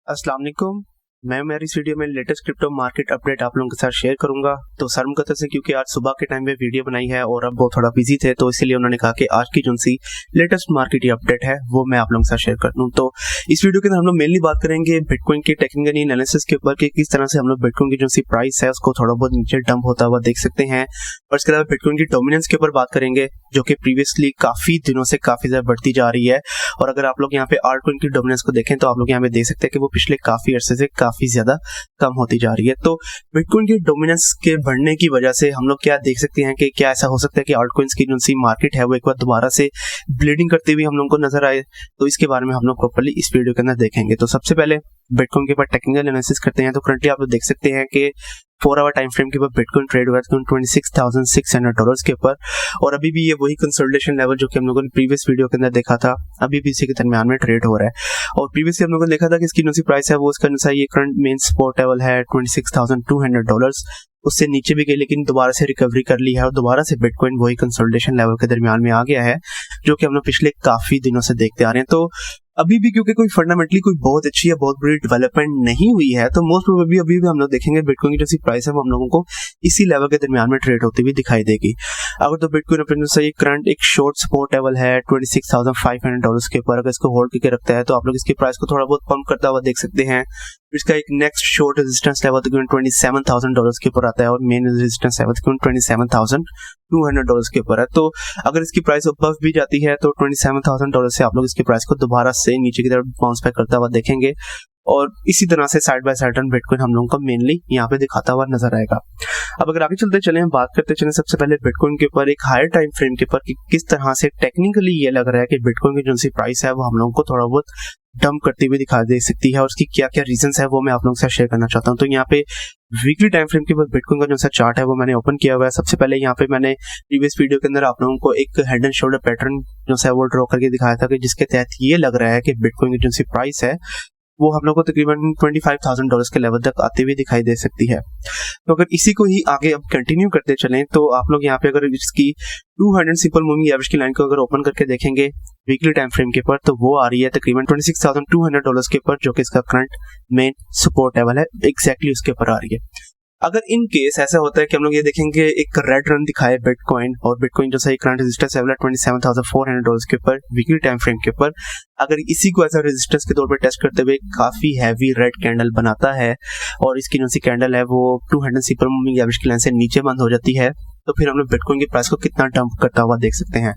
अस्सलाम वालेकुम। मैं मेरी इस वीडियो में लेटेस्ट क्रिप्टो मार्केट अपडेट आप लोगों के साथ शेयर करूंगा। तो शर्म करते से क्योंकि आज सुबह के टाइम में वीडियो बनाई है और अब वो थोड़ा बिजी थे, तो इसलिए उन्होंने कहा कि आज की जो सी लेटेस्ट मार्केट अपडेट है वो मैं आप लोगों के साथ शेयर कर दूं। तो इस वीडियो के अंदर हम लोग मेनली बात करेंगे बिटकॉइन के टेक्निकल एनालिसिस के ऊपर कि किस तरह से हम लोग बिटकॉइन की जो सी प्राइस है उसको थोड़ा बहुत नीचे डंप होता हुआ देख सकते हैं। और इसके अलावा बिटकॉइन की डोमिनेंस के ऊपर बात करेंगे जो कि प्रीवियसली काफी दिनों से काफी ज्यादा बढ़ती जा रही है। और अगर आप लोग यहाँ पे आल्टकॉइन की डोमिनेंस को देखें तो आप लोग यहाँ पे देख सकते हैं कि वो पिछले काफी अरसे से काफी ज्यादा कम होती जा रही है। तो बिटकॉइन की डोमिनेंस के बढ़ने की वजह से हम लोग क्या देख सकते हैं कि क्या ऐसा हो सकता है कि आल्टकॉइंस की जो सी मार्केट है वो एक बार दोबारा से ब्लीडिंग करते हुए हम लोगों को नजर आए। तो इसके बारे में हम लोग प्रॉपर्ली इस वीडियो के अंदर देखेंगे। तो सबसे पहले बिटकॉइन के ऊपर टेक्निकल एनालिसिस करते हैं। तो करंटली आप लोग देख सकते हैं कि 4 आवर टाइम फ्रेम के ऊपर बिटकॉइन ट्रेड हुआ है $26,600 के ऊपर। और अभी भी ये वही कंसोलिडेशन लेवल जो कि हम लोगों ने प्रीवियस वीडियो के अंदर देखा था, अभी भी इसी के दरमियान में ट्रेड हो रहा है। और प्रीवियसली हम लोगों ने देखा था कि इसकी जो सी प्राइस है वो उसका अनुसार ये करंट मेन सपोर्ट लेवल है $26,200। उससे नीचे भी गई लेकिन दोबारा से रिकवरी कर ली है और दोबारा से बिटकॉइन वही कंसोलिडेशन लेवल के दरमियान में आ गया है जो कि हम लोग पिछले काफी दिनों से देखते आ रहे हैं। तो अभी भी क्योंकि कोई फंडामेंटली कोई बहुत अच्छी या बहुत बड़ी डेवलपमेंट नहीं हुई है, तो मोस्ट प्रोबेबली अभी भी हम लोग देखेंगे बिटकॉइन की जो सी प्राइस है वो हम लोगों को इसी लेवल के दरमियान में ट्रेड होती हुई दिखाई देगी। अगर तो बिटकॉइन अपने से करंट एक शॉर्ट सपोर्ट लेवल है $26,500 के ऊपर, अगर इसको होल्ड करके रखता है तो आप लोग इसकी प्राइस को थोड़ा बहुत पंप करता हुआ देख सकते हैं। इसका एक नेक्स्ट शॉर्ट रेजिस्टेंस लेवल तकरीबन $27,000 के ऊपर आता है और मेन रेजिस्टेंस लेवल तकरीबन $27,200 के ऊपर है। तो अगर इसकी प्राइस अबव भी जाती है तो $27,000 से आप लोग इसकी प्राइस को दोबारा से नीचे की तरफ बाउंस बैक करता हुआ देखेंगे। और इसी तरह से साइड बाय साइड बिटकॉइन हम लोगों को मेनली यहाँ पे दिखाता हुआ नजर आएगा। अब अगर आगे चलते चले हम बात करते चले सबसे पहले बिटकॉइन के ऊपर एक हायर टाइम फ्रेम के ऊपर कि किस तरह से टेक्निकली ये लग रहा है कि बिटकॉइन की जो सी प्राइस है वो हम लोगों को थोड़ा बहुत डंप करती हुई दिखा दे सकती है और उसकी क्या क्या रीजंस है वो मैं आप लोगों के साथ शेयर करना चाहता हूँ। तो यहाँ पे वीकली टाइम फ्रेम के ऊपर बिटकॉइन का जो सा चार्ट है वो मैंने ओपन किया हुआ है। सबसे पहले यहाँ पे मैंने प्रीवियस वीडियो के अंदर आप लोगों को एक हेड एंड शोल्डर पैटर्न जो सा वो ड्रॉ करके दिखाया था कि जिसके तहत ये लग रहा है कि बिटकॉइन की जो सी प्राइस है वो हम लोग को तकरीबन $25,000 के लेवल तक आते हुए दिखाई दे सकती है। तो अगर इसी को ही आगे अब कंटिन्यू करते चलें तो आप लोग यहाँ पे अगर इसकी 200 सिंपल मूविंग एवरेज की लाइन को अगर ओपन करके देखेंगे वीकली टाइम फ्रेम के ऊपर तो वो आ रही है तकरीबन $26,200 के ऊपर, जो कि इसका करंट मेन सपोर्ट लेवल है, एग्जैक्टली उसके ऊपर आ रही है। अगर इन केस ऐसा होता है कि हम लोग ये देखेंगे एक रेड रन दिखाए बिटकॉइन और बिटकॉइन जो सही करंट रेजिस्टेंस लेवल है $27,400 के ऊपर वीकली टाइम फ्रेम के ऊपर, अगर इसी को ऐसा रेजिस्टेंस के तौर पर टेस्ट करते हुए काफी हैवी रेड कैंडल बनाता है और इसकी जो सी कैंडल है वो 200 सिंपल मूविंग एवरेज की लाइन से नीचे बंद हो जाती है, तो फिर हम लोग बिटकॉइन की प्राइस को कितना डंप करता हुआ देख सकते हैं।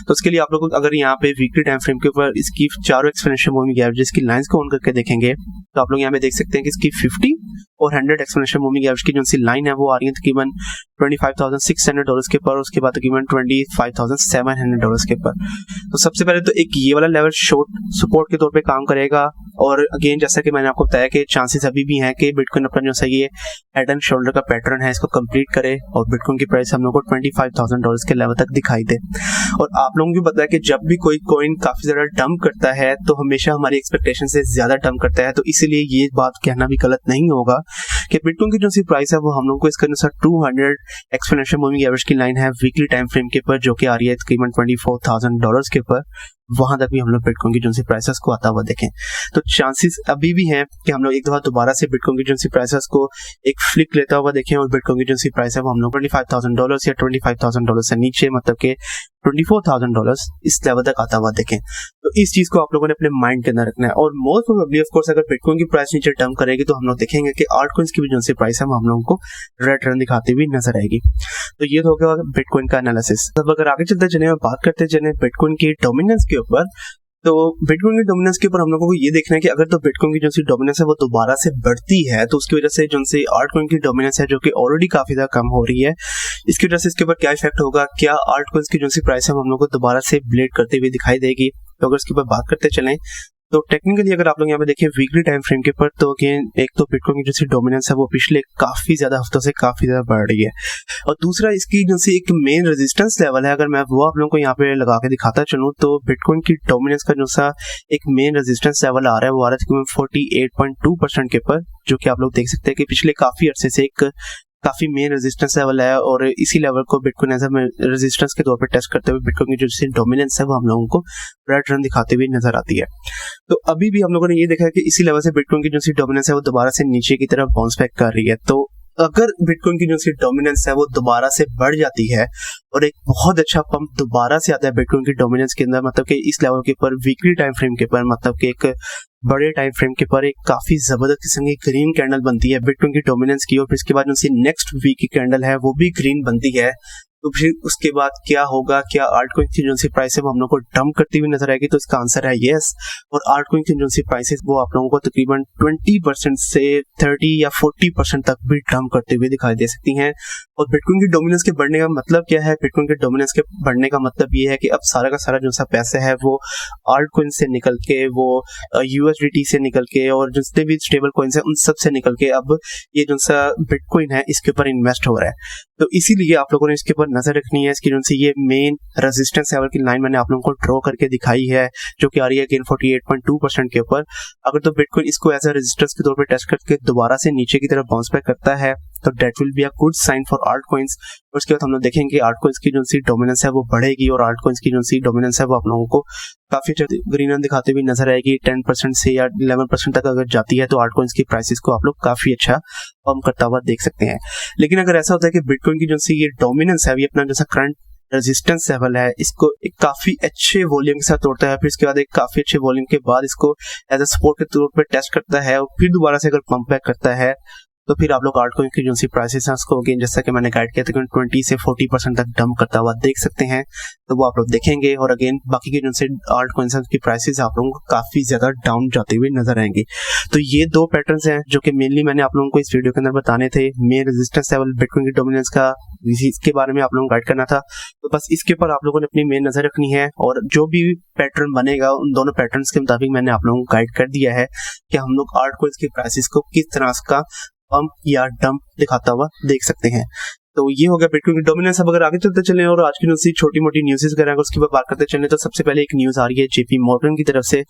तो उसके लिए आप लोग अगर यहाँ पे वीकली टाइम फ्रेम के ऊपर इसकी चारों एक्सपोनेंशियल मूविंग एवरेज की लाइंस को ऑन करके देखेंगे तो आप लोग यहाँ पे देख सकते हैं कि इसकी 50 और 100 एक्सपोनेंशियल मूविंग एवरेज की जो सी लाइन है वो आ रही है तकरीबन $25,600 के ऊपर, उसके बाद तकरीबन $25,700 के ऊपर। तो सबसे पहले तो एक ये वाला लेवल शॉर्ट सपोर्ट के तौर पे काम करेगा। और अगेन जैसा कि मैंने आपको बताया कि चांसेस अभी भी हैं कि बिटकॉइन अपना जो सा ये हेड एंड शोल्डर का पैटर्न है इसको कंप्लीट करे और बिटकॉइन की प्राइस हम लोग को $25,000 के लेवल तक दिखाई दे। और आप लोगों को पता है कि जब भी कोई कॉइन काफी ज्यादा डंप करता है तो हमेशा हमारी एक्सपेक्टेशन से ज्यादा डंप करता है। तो इसीलिए ये बात कहना भी गलत नहीं होगा कि बिटकॉइन की जो सी प्राइस है वो हम लोग को इसके अनुसार 200 एक्सपोनेंशियल मूविंग एवरेज की लाइन है वीकली टाइम फ्रेम के ऊपर, जो कि आ रही है तकरीबन $24,000 के ऊपर, वहां तक भी हम लोग बिटकॉइन की जो सी प्राइसेस को आता हुआ देखें। तो चांसेस अभी भी हैं कि हम लोग एक दफा दोबारा से बिटकॉइन की जो सी प्राइसेस को एक फ्लिक लेता हुआ देखें और बिटकॉइन की जो सी प्राइस है वो हम लोग $25,000 या $25,000 से नीचे मतलब के $24,000 इस लेवल तक आता हुआ देखें। तो इस चीज को आप लोगों ने अपने माइंड के अंदर रखना है। और मोस्ट प्रोबेबली ऑफ कोर्स अगर बिटकॉइन की प्राइस नीचे डंप करेगी तो हम लोग देखेंगे कि आल्टकॉइंस की भी जो सी प्राइस है वो हम लोगों को रेड रन दिखाती हुई नजर आएगी। तो ये तो हो गया बिटकॉइन का एनालिसिस। अब अगर आगे चलते चले और बात करते चले बिटकॉइन की डोमिनेंस के ऊपर, तो बिटकॉइन की डोमिनेंस के ऊपर हम लोगों को ये देखना है कि अगर तो बिटकॉइन की जो सी डोमिनेंस है वो दोबारा से बढ़ती है तो उसकी वजह से जो सी आल्टकॉइन की डोमिनेंस है जो कि ऑलरेडी काफी ज्यादा कम हो रही है, इसकी वजह से इसके ऊपर क्या इफेक्ट होगा, क्या आल्टकॉइंस की जो सी प्राइस है हम लोग को दोबारा से ब्लेड करते हुए दिखाई देगी। तो अगर इसके ऊपर बात करते चलें तो टेक्निकली अगर आप लोग यहाँ पे देखें वीकली टाइम फ्रेम के ऊपर तो अगेन एक तो बिटकॉइन की जो सी डोमिनेंस है वो पिछले काफी ज्यादा हफ्तों से काफी ज्यादा बढ़ रही है और दूसरा इसकी जो सी एक मेन रेजिस्टेंस लेवल है, अगर मैं वो आप लोगों को यहाँ पे लगा के दिखाता चलूँ तो बिटकॉइन की डोमिनेंस का जो सा एक मेन रेजिस्टेंस लेवल आ रहा है वो आ रहा है 48.2% के ऊपर, जो कि आप लोग देख सकते हैं कि पिछले काफी अरसे से एक काफी मेन रेजिस्टेंस लेवल है और इसी लेवल को बिटकॉइन एज अ रेजिस्टेंस के तौर पे टेस्ट करते हुए बिटकॉइन की जो डोमिनेंस है वो हम लोगों को रेड रन दिखाते हुए नजर आती है। तो अभी भी हम लोगों ने ये देखा है कि इसी लेवल से बिटकॉइन की जो डोमिनेंस है वो दोबारा से नीचे की तरफ बाउंस बैक कर रही है। तो अगर बिटकॉइन की जो डोमिनेंस है वो दोबारा से बढ़ जाती है और एक बहुत अच्छा पंप दोबारा से आता है बिटकॉइन की डोमिनेंस के अंदर, मतलब कि इस लेवल के ऊपर वीकली टाइम फ्रेम के ऊपर, मतलब कि एक बड़े टाइम फ्रेम के ऊपर एक काफी जबरदस्त किस्म की ग्रीन कैंडल बनती है बिटकॉइन की डोमिनेंस की, और फिर इसके बाद जो नेक्स्ट वीक की कैंडल है वो भी ग्रीन बनती है, तो फिर उसके बाद क्या होगा? क्या आल्टकॉइन की जो प्राइस है वो हम लोग को डंप करती हुई नजर आएगी? तो इसका आंसर है यस। और आल्टकॉइन की जो प्राइसेस वो आप लोगों को तकरीबन 20% से 30 या 40% तक भी डंप करते हुए दिखाई दे सकती हैं। और बिटकॉइन की डोमिनेंस के बढ़ने का मतलब क्या है? बिटकॉइन के डोमिनेंस के बढ़ने का मतलब ये है कि अब सारा का सारा जो सा पैसा है वो आल्टकॉइन से निकल के, वो यूएसडीटी से निकल के और जितने भी स्टेबल कॉइन्स है उन सब से निकल के अब ये जो सा बिटकॉइन है इसके ऊपर इन्वेस्ट हो रहा है। तो इसीलिए आप लोगों ने इसके ऊपर नजर रखनी है। इसकी जो सी ये मेन रेजिस्टेंस लेवल की लाइन मैंने आप लोगों को ड्रॉ करके दिखाई है, जो कि आ रही है अगेन 48.2% के ऊपर। अगर तो बिटकॉइन इसको एज अ रेजिस्टेंस के तौर पे टेस्ट करके दोबारा से नीचे की तरफ बाउंस बैक करता है तो that will be a good sign for alt coins. उसके बाद हम लोग देखेंगे आल्ट कॉइंस की जो सी डोमिनेंस है वो बढ़ेगी और आल्ट कॉइंस की जो सी डोमिनेंस है वो आप लोगों को काफी ग्रीन रन दिखाते हुए नजर आएगी। 10% से या 11% तक अगर जाती है तो आल्ट कॉइंस की प्राइसेस को आप लोग काफी अच्छा पंप करता हुआ देख सकते हैं। लेकिन अगर ऐसा होता है कि बिटकॉइन की जो सी ये डोमिनेंस है, अपना जैसा करंट रेजिस्टेंस लेवल है इसको एक काफी अच्छे वॉल्यूम के साथ तोड़ता है, फिर इसके बाद एक काफी अच्छे वॉल्यूम के बाद इसको एज अ सपोर्ट के तौर पर टेस्ट करता है और फिर दोबारा से अगर पंप बैक करता है तो फिर आप लोग आल्टकॉइन की जो सी प्राइसेस हैं उसको अगेन जैसा कि मैंने गाइड किया था 20 से 40% तक डंप करता हुआ देख सकते हैं। तो वो आप लोग देखेंगे और अगेन बाकी के जो से आल्टकॉइंस की प्राइसेस आप लोगों को काफी ज्यादा डाउन जाते हुए नजर आएंगे। तो ये दो पैटर्न्स हैं जो कि मेनली मैंने आप लोगों को इस वीडियो के अंदर बताने थे। मेन रेजिस्टेंस लेवल बिटकॉइन की डोमिनेंस का इसके बारे में आप लोगों को गाइड करना था, तो बस इसके ऊपर आप लोगों ने अपनी मेन नजर रखनी है और जो भी पैटर्न बनेगा उन दोनों पैटर्न्स के मुताबिक मैंने आप लोगों को गाइड कर दिया है कि हम लोग आल्टकॉइंस की प्राइसेस को किस तरह का पंप या डंप दिखाता हुआ देख सकते हैं। तो ये हो गया बिटकॉइन की डोमिनेंस। अब अगर आगे चलते चलें और आज की न्यूज़ छोटी मोटी न्यूज़ करें उसके बाद बात करते चलें, तो सबसे पहले एक न्यूज़ आ रही है जेपी मॉर्गन की तरफ से।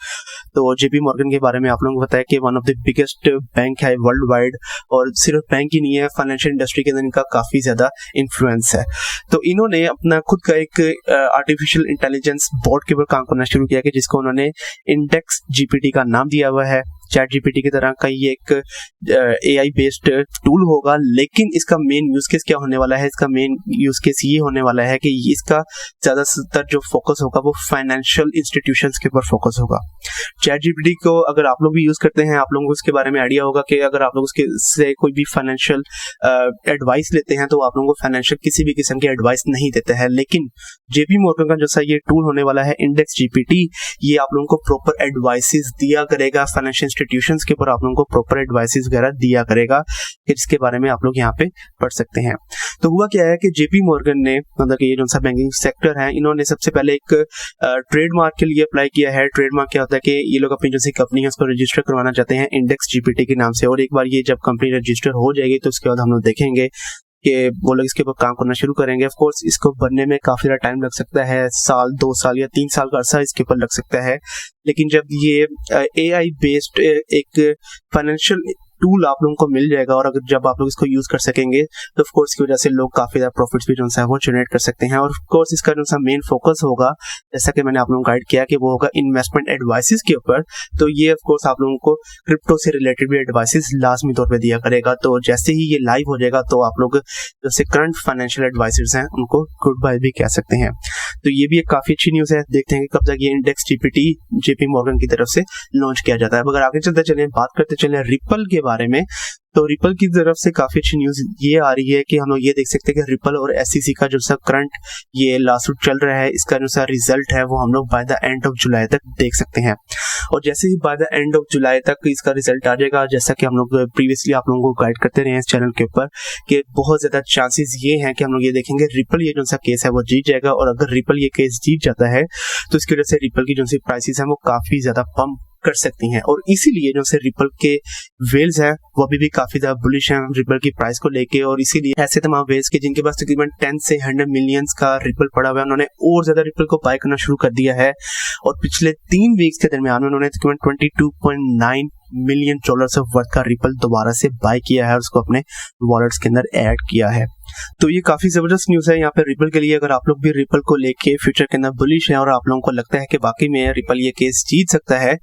तो जेपी मॉर्गन के बारे में आप लोगों को पता है कि one of the biggest bank है वर्ल्ड वाइड, और सिर्फ बैंक ही नहीं है, फाइनेंशियल इंडस्ट्री के अंदर इनका काफी ज्यादा इन्फ्लुएंस है। तो इन्होंने अपना खुद का एक आर्टिफिशियल इंटेलिजेंस बोर्ड के ऊपर काम करना शुरू किया कि जिसको उन्होंने इंडेक्स जीपीटी का नाम दिया हुआ है। चैट जीपीटी की तरह का ये एक एआई बेस्ड टूल होगा, लेकिन इसका मेन यूज केस क्या होने वाला है? इसका मेन यूज केस ये होने वाला है कि इसका ज्यादातर जो फोकस होगा वो फाइनेंशियल इंस्टीट्यूशंस के ऊपर फोकस होगा। चैट जीपीटी को अगर आप लोग भी यूज करते हैं, आप लोगों को उसके बारे में आइडिया होगा कि अगर आप लोग उसके से कोई भी फाइनेंशियल एडवाइस लेते हैं तो आप लोगों को फाइनेंशियल किसी भी किस्म की एडवाइस नहीं देते हैं। लेकिन जेपी मॉर्गन का जैसा ये टूल होने वाला है इंडेक्स जीपीटी, ये आप लोगों को प्रॉपर एडवाइसेस दिया करेगा, फाइनेंशियल इंस्टीट्यूशंस के ऊपर आप लोगों को प्रॉपर एडवाइसेस वगैरह दिया करेगा, जिसके बारे में आप लोग यहाँ पे पढ़ सकते हैं। तो हुआ क्या है कि जेपी मॉर्गन ने, मतलब ये जो सा बैंकिंग सेक्टर है, इन्होंने सबसे पहले एक ट्रेडमार्क के लिए अप्लाई किया है। ट्रेडमार्क क्या होता है कि ये लोग अपनी जो सी कंपनी है उसको रजिस्टर करवाना चाहते हैं इंडेक्स जीपीटी के नाम से, और एक बार ये जब कंपनी रजिस्टर हो जाएगी तो उसके बाद हम लोग देखेंगे कि वो लोग इसके ऊपर काम करना शुरू करेंगे। ऑफ कोर्स इसको बनने में काफी ज्यादा टाइम लग सकता है, साल 2 साल या 3 साल का अरसा इसके ऊपर लग सकता है। लेकिन जब ये एआई बेस्ड एक फाइनेंशियल टूल आप लोगों को मिल जाएगा और अगर जब आप लोग इसको यूज कर सकेंगे तो ऑफ कोर्स की वजह से लोग काफी ज्यादा प्रॉफिट्स भी जो है वो जनरेट कर सकते हैं। और ऑफ कोर्स इसका जो सा मेन फोकस होगा, जैसा कि मैंने आप लोगों को गाइड किया, कि वो होगा इन्वेस्टमेंट एडवाइसेस के ऊपर। तो ये ऑफ कोर्स आप लोगों को क्रिप्टो से रिलेटेड भी एडवाइसेस लाजमी तौर पे दिया करेगा। तो जैसे ही ये लाइव हो जाएगा तो आप लोग जैसे करंट फाइनेंशियल एडवाइजर्स हैं उनको गुड बाय भी कह सकते हैं। तो ये भी एक काफी अच्छी न्यूज है। देखते हैं कि कब तक ये इंडेक्स जीपीटी जेपी मॉर्गन की तरफ से लॉन्च किया जाता है। अगर आगे चलते चले बात करते चले रिपल के बारे में, तो रिपल की तरफ से काफी अच्छी न्यूज ये आ रही है कि हम लोग ये देख सकते हैं कि रिपल और एसईसी का जो सा करंट ये लासूट चल रहा है, इसका जो सा रिजल्ट है वो हम लोग by the end of July तक देख सकते हैं। और जैसे ही by the end of July तक इसका रिजल्ट आ जाएगा, जैसा कि हम लोग प्रीवियसली आप लोगों को गाइड करते रहे हैं इस चैनल के ऊपर, कि बहुत ज्यादा चांसेस ये हैं कि हम लोग ये देखेंगे रिपल ये जो सा केस है वो जीत जाएगा। और अगर रिपल ये केस जीत जाता है तो इसकी वजह से रिपल की जो सी प्राइसेस है वो काफी ज्यादा पंप कर सकती हैं। और इसीलिए जो से रिपल के वेल्स हैं वो अभी भी काफी ज्यादा बुलिश हैं रिपल की प्राइस को लेके। और इसीलिए ऐसे तमाम वेल्स के जिनके पास तकरीबन 10 से 100 मिलियंस का रिपल पड़ा हुआ है, उन्होंने और ज्यादा रिपल को बाय करना शुरू कर दिया है। और पिछले 3 वीक्स के दरमियान उन्होंने तकरीबन 22.9 मिलियन डॉलर से वर्थ का रिपल दोबारा से बाय किया है और उसको अपने वॉलेट्स के अंदर ऐड किया है। तो ये काफी जबरदस्त न्यूज है यहाँ पे रिपल के लिए। अगर आप लोग भी रिपल को लेके फ्यूचर के अंदर बुलिश हैं और आप लोगों को लगता है कि वाकई में रिपल ये केस जीत सकता है,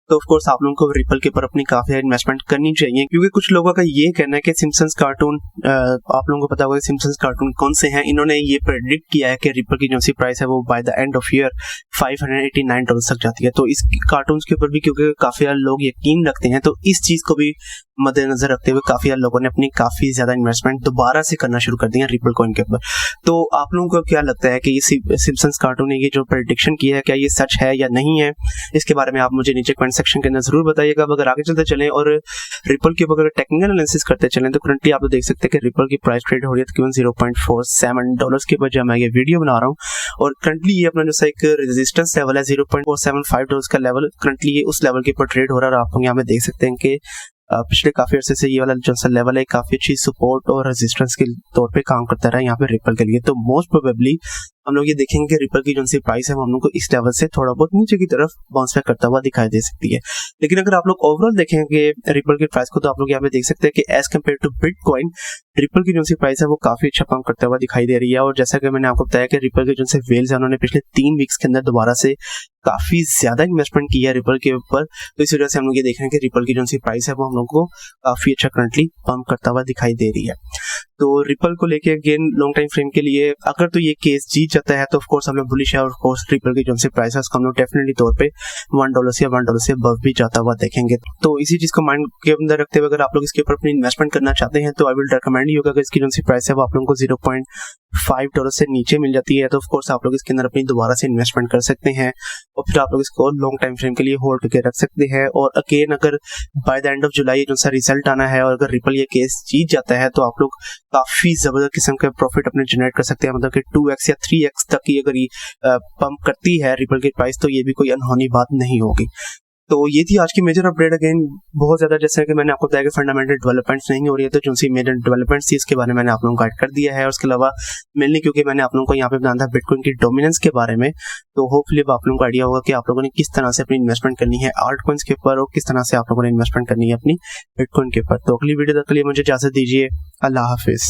तो ऑफ कोर्स आप लोगों को रिपल के ऊपर अपनी काफी इन्वेस्टमेंट करनी चाहिए, क्योंकि कुछ लोगों का ये कहना है कि सिम्पसन्स कार्टून, आप लोगों को पता होगा सिम्पसन्स कार्टून कौन से हैं, इन्होंने ये प्रेडिक्ट किया है कि रिपल की जो सी प्राइस है वो bye the end of year $589 तक जाती है। तो इस कार्टून के ऊपर भी क्योंकि काफी लोग यकीन रखते हैं, तो इस चीज को भी मद्देनजर रखते हुए काफी लोगों ने अपनी काफी ज्यादा इन्वेस्टमेंट दोबारा से करना शुरू कर दिया रिपल कॉइन के ऊपर। तो आप लोगों को क्या लगता है कि ये सिम्पसन्स कार्टून ने ये जो प्रेडिक्शन किया है क्या ये सच है या नहीं है? इसके बारे में आप मुझे नीचे कमेंट सेक्शन के अंदर जरूर बताइएगा। अगर आगे चलते चलें और रिपल के ऊपर टेक्निकल एनालिसिस करते चलें, तो करंटली आप देख सकते हैं कि रिपल की प्राइस ट्रेड हो रही है तकरीबन $0.47 के ऊपर जब मैं ये वीडियो बना रहा हूँ, और करंटली ये अपना जो एक रेजिस्टेंस लेवल है $0.475 का लेवल, करंटली ये उस लेवल के ऊपर ट्रेड हो रहा है। और आप लोग यहाँ पे देख सकते हैं कि पिछले काफी अर्से से ये वाला जो सा लेवल है काफी अच्छी सपोर्ट और रेजिस्टेंस के तौर पे काम करता रहा है यहाँ पे रिपल के लिए। तो मोस्ट प्रोबेबली हम लोग ये देखेंगे कि रिपल की जो सी प्राइस है वो हम लोग को इस लेवल से थोड़ा बहुत नीचे की तरफ बाउंस बैक करता हुआ दिखाई दे सकती है। लेकिन अगर आप लोग ओवरऑल देखेंगे रिपल की प्राइस को, तो आप लोग यहाँ पे देख सकते हैं कि as compare to bitcoin ripple की जो सी प्राइस है वो काफी अच्छा काम करता हुआ दिखाई दे रही है। और जैसा कि मैंने आपको बताया कि रिपल के जो से वेल्स है उन्होंने पिछले 3 वीक्स के अंदर दोबारा से काफी ज्यादा इन्वेस्टमेंट किया है रिपल के ऊपर। तो इस वजह से हम लोग ये देख रहे हैं कि रिपल की जो सी प्राइस है वो हम लोग को काफी अच्छा करंटली पंप करता हुआ दिखाई दे रही है। तो रिपल को लेके अगेन लॉन्ग टाइम फ्रेम के लिए अगर तो ये केस जीत जाता है तो ऑफ कोर्स हम लोग बुलिश है, और ऑफ कोर्स रिपल की जो सी प्राइस है उसको हम लोग डेफिनेटली तौर पे $1 या $1 से अबव भी जाता हुआ देखेंगे। तो इसी चीज को माइंड के अंदर रखते हुए अगर आप लोग इसके ऊपर अपनी इन्वेस्टमेंट करना चाहते हैं, तो आई विल रिकमेंड यू अगर इसकी जो सी प्राइस है वो आप लोगों को $0.5 से नीचे मिल जाती है, तो ऑफ कोर्स आप लोग इसके अंदर अपनी दोबारा से इन्वेस्टमेंट कर सकते हैं और फिर आप लोग इसको लॉन्ग टाइम फ्रेम के लिए होल्ड करके रख सकते हैं। और अगेन अगर बाय द एंड ऑफ जुलाई जो सा रिजल्ट आना है और अगर रिपल ये केस जीत जाता है, तो आप लोग काफी जबरदस्त किस्म का प्रॉफिट अपने जनरेट कर सकते हैं। मतलब कि 2x या 3x तक की अगर ये पंप करती है रिपल की प्राइस, तो ये भी कोई अनहोनी बात नहीं होगी। तो ये थी आज की मेजर अपडेट। अगेन बहुत ज्यादा जैसे कि मैंने आपको बताया कि फंडामेंटल डेवलपमेंट्स नहीं हो रही है, तो जो सी मेजर डेवलपमेंट्स थी इसके बारे में मैंने आप लोगों को गाइड कर दिया है। और उसके अलावा मेनली क्योंकि मैंने आप लोगों को यहाँ पे बताया था बिटकॉइन की डोमिनेंस के बारे में, तो होपफुली आप लोगों को आइडिया होगा कि आप लोगों ने किस तरह से अपनी इन्वेस्टमेंट करनी है आल्ट कॉइन्स के ऊपर और किस तरह से आप लोगों ने इन्वेस्टमेंट करनी है अपनी बिटकॉइन के ऊपर। तो अगली वीडियो तक के लिए मुझे इजाजत दीजिए। अल्लाह हाफिज।